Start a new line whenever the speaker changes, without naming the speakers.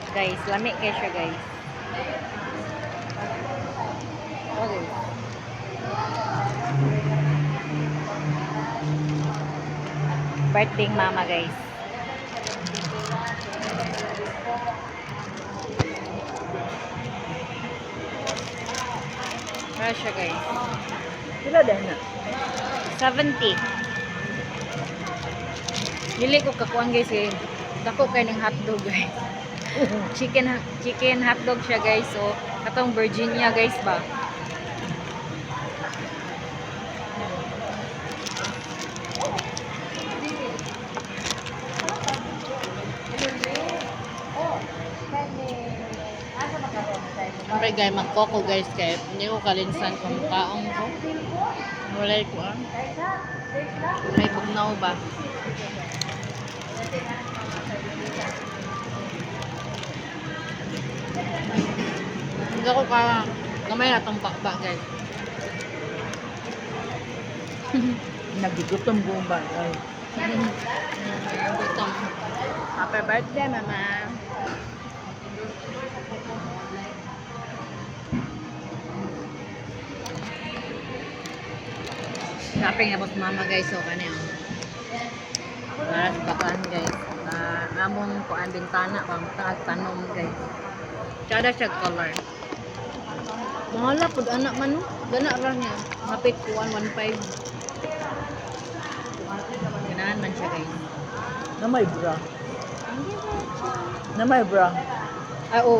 Guys, lami kayo siya guys. Okay. Birthday mama guys. Kaya siya guys.
Sila dahil na.
70. Dili ko kakuan guys eh. Dako kay ning hotdog guys. Chicken hotdog siya guys. So, katong Virginia guys ba. Siyempre guys, magkoko guys kaya hindi ko kalinsan kung kaong ko. Mulay ko ah. May bugnaw ba? Hindi ko ka gamay na itong bakba guys.
Nagigutom buong bagay.
Gutom. Happy birthday mama. Shopping na po mama guys. So kanya. Para sa bakaan guys. Amon ko ang bintana. Pang tanom guys. Kada siya color. Mahala po anak man no. Gana ra niya. Mapit ko 115. Ganahan man siya guys.
Na may bra. Na may bra.
Ah, oo.